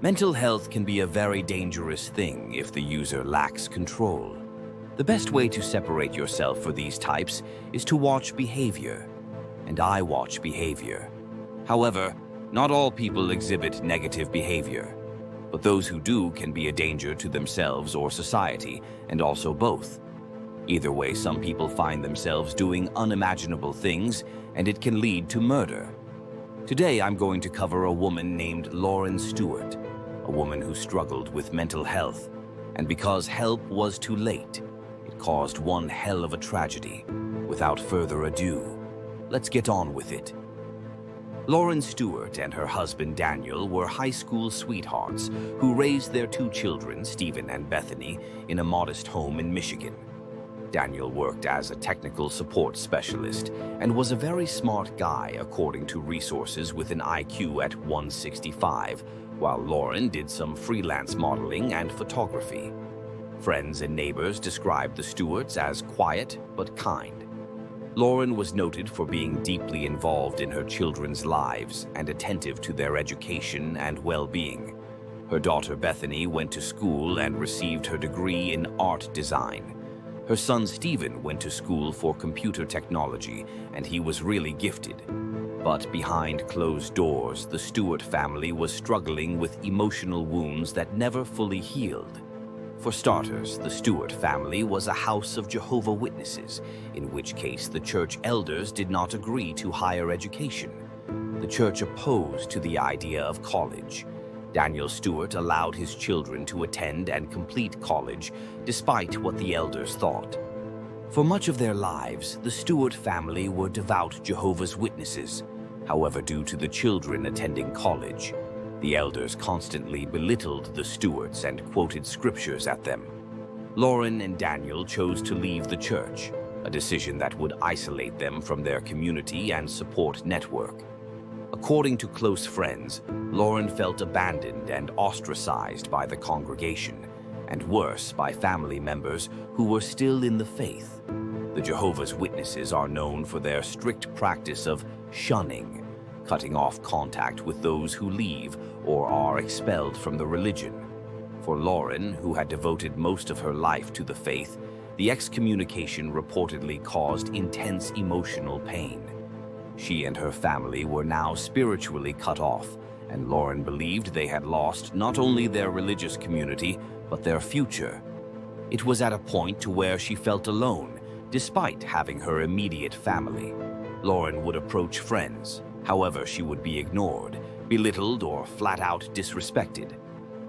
Mental health can be a very dangerous thing if the user lacks control. The best way to separate yourself for these types is to watch behavior. And I watch behavior. However, not all people exhibit negative behavior, but those who do can be a danger to themselves or society, and also both. Either way, some people find themselves doing unimaginable things, and it can lead to murder. Today, I'm going to cover a woman named Lauren Stuart, a woman who struggled with mental health, and because help was too late, it caused one hell of a tragedy. Without further ado, let's get on with it. Lauren Stuart and her husband Daniel were high school sweethearts who raised their two children, Stephen and Bethany, in a modest home in Michigan. Daniel worked as a technical support specialist and was a very smart guy according to resources with an IQ at 165, while Lauren did some freelance modeling and photography. Friends and neighbors described the Stuarts as quiet but kind. Lauren was noted for being deeply involved in her children's lives and attentive to their education and well-being. Her daughter Bethany went to school and received her degree in art design. Her son Stephen went to school for computer technology, and he was really gifted. But behind closed doors, the Stuart family was struggling with emotional wounds that never fully healed. For starters, the Stuart family was a House of Jehovah's Witnesses, in which case the church elders did not agree to higher education. The church opposed to the idea of college. Daniel Stuart allowed his children to attend and complete college, despite what the elders thought. For much of their lives, the Stuart family were devout Jehovah's Witnesses. However, due to the children attending college, the elders constantly belittled the Stuarts and quoted scriptures at them. Lauren and Daniel chose to leave the church, a decision that would isolate them from their community and support network. According to close friends, Lauren felt abandoned and ostracized by the congregation, and worse, by family members who were still in the faith. The Jehovah's Witnesses are known for their strict practice of shunning, cutting off contact with those who leave or are expelled from the religion. For Lauren, who had devoted most of her life to the faith, the excommunication reportedly caused intense emotional pain. She and her family were now spiritually cut off, and Lauren believed they had lost not only their religious community, but their future. It was at a point to where she felt alone, despite having her immediate family. Lauren would approach friends. However, she would be ignored, belittled, or flat out disrespected.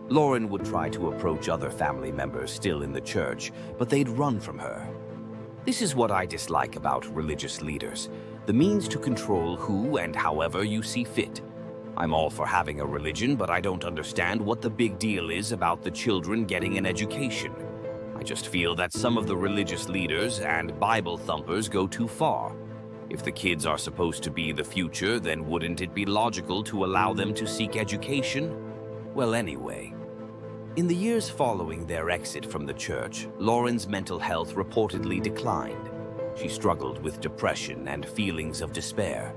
Lauren would try to approach other family members still in the church, but they'd run from her. This is what I dislike about religious leaders, the means to control who and however you see fit. I'm all for having a religion, but I don't understand what the big deal is about the children getting an education. I just feel that some of the religious leaders and Bible thumpers go too far. If the kids are supposed to be the future, then wouldn't it be logical to allow them to seek education? Well, anyway. In the years following their exit from the church, Lauren's mental health reportedly declined. She struggled with depression and feelings of despair.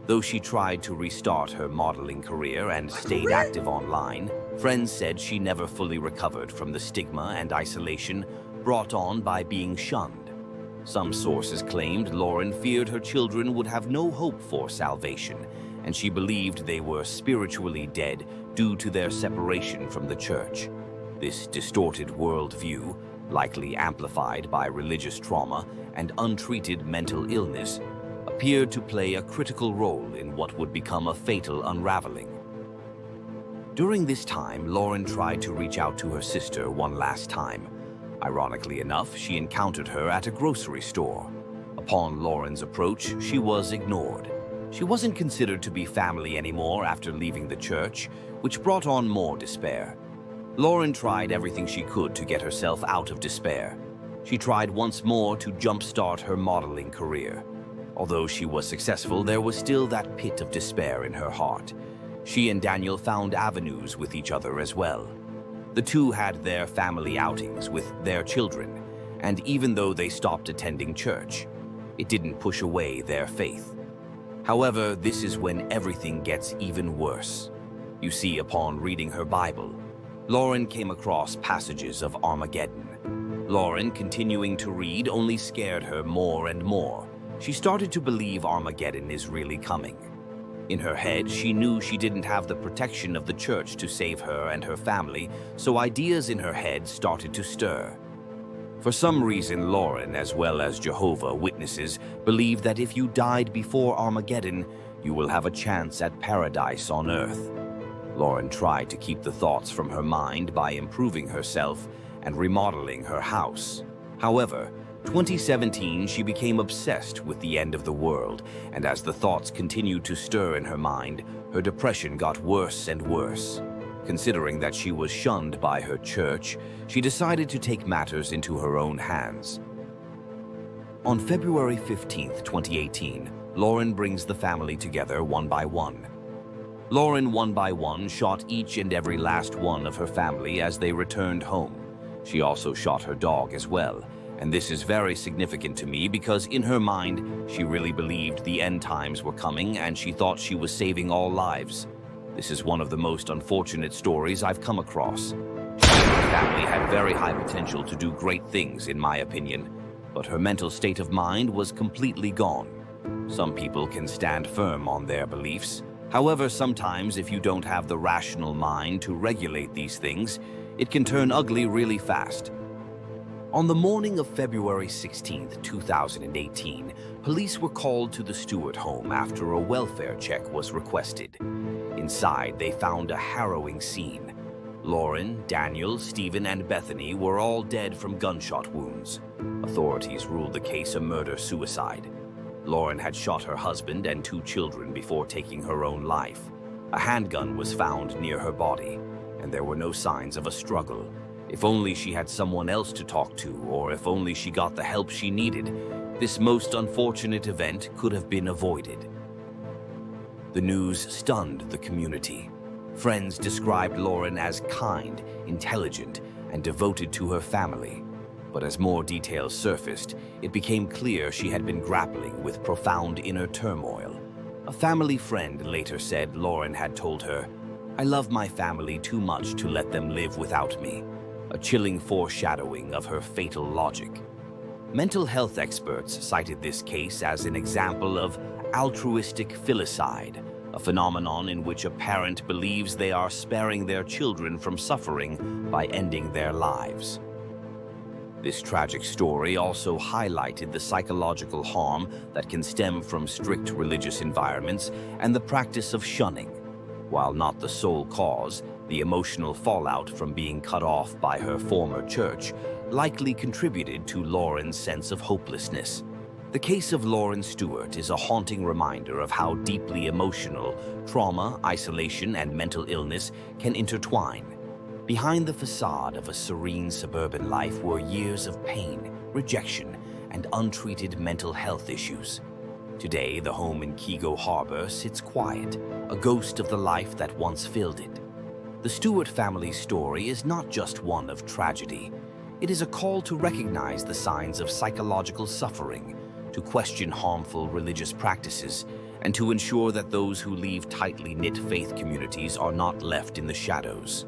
Though she tried to restart her modeling career and stayed active online, friends said she never fully recovered from the stigma and isolation brought on by being shunned. Some sources claimed Lauren feared her children would have no hope for salvation, and she believed they were spiritually dead due to their separation from the church. This distorted worldview, likely amplified by religious trauma and untreated mental illness, appeared to play a critical role in what would become a fatal unraveling. During this time, Lauren tried to reach out to her sister one last time. Ironically enough, she encountered her at a grocery store. Upon Lauren's approach, she was ignored. She wasn't considered to be family anymore after leaving the church, which brought on more despair. Lauren tried everything she could to get herself out of despair. She tried once more to jumpstart her modeling career. Although she was successful, there was still that pit of despair in her heart. She and Daniel found avenues with each other as well. The two had their family outings with their children, and even though they stopped attending church, it didn't push away their faith. However, this is when everything gets even worse. You see, upon reading her Bible, Lauren came across passages of Armageddon. Lauren, continuing to read, only scared her more and more. She started to believe Armageddon is really coming. In her head, she knew she didn't have the protection of the church to save her and her family, so ideas in her head started to stir. For some reason, Lauren, as well as Jehovah's Witnesses, believe that if you died before Armageddon, you will have a chance at paradise on earth. Lauren tried to keep the thoughts from her mind by improving herself and remodeling her house. However, 2017, she became obsessed with the end of the world, and as the thoughts continued to stir in her mind, her depression got worse and worse. Considering that she was shunned by her church, she decided to take matters into her own hands. On February 15, 2018, Lauren brings the family together one by one. Lauren, one by one, shot each and every last one of her family as they returned home. She also shot her dog as well. And this is very significant to me because in her mind, she really believed the end times were coming and she thought she was saving all lives. This is one of the most unfortunate stories I've come across. Her family had very high potential to do great things, in my opinion, but her mental state of mind was completely gone. Some people can stand firm on their beliefs. However, sometimes if you don't have the rational mind to regulate these things, it can turn ugly really fast. On the morning of February 16, 2018, police were called to the Stuart home after a welfare check was requested. Inside, they found a harrowing scene. Lauren, Daniel, Stephen, and Bethany were all dead from gunshot wounds. Authorities ruled the case a murder-suicide. Lauren had shot her husband and 2 children before taking her own life. A handgun was found near her body, and there were no signs of a struggle. If only she had someone else to talk to, or if only she got the help she needed, this most unfortunate event could have been avoided. The news stunned the community. Friends described Lauren as kind, intelligent, and devoted to her family. But as more details surfaced, it became clear she had been grappling with profound inner turmoil. A family friend later said Lauren had told her, "I love my family too much to let them live without me," a chilling foreshadowing of her fatal logic. Mental health experts cited this case as an example of altruistic filicide, a phenomenon in which a parent believes they are sparing their children from suffering by ending their lives. This tragic story also highlighted the psychological harm that can stem from strict religious environments and the practice of shunning. While not the sole cause, the emotional fallout from being cut off by her former church likely contributed to Lauren's sense of hopelessness. The case of Lauren Stuart is a haunting reminder of how deeply emotional trauma, isolation, and mental illness can intertwine. Behind the facade of a serene suburban life were years of pain, rejection, and untreated mental health issues. Today, the home in Keego Harbor sits quiet, a ghost of the life that once filled it. The Stuart family's story is not just one of tragedy. It is a call to recognize the signs of psychological suffering, to question harmful religious practices, and to ensure that those who leave tightly knit faith communities are not left in the shadows.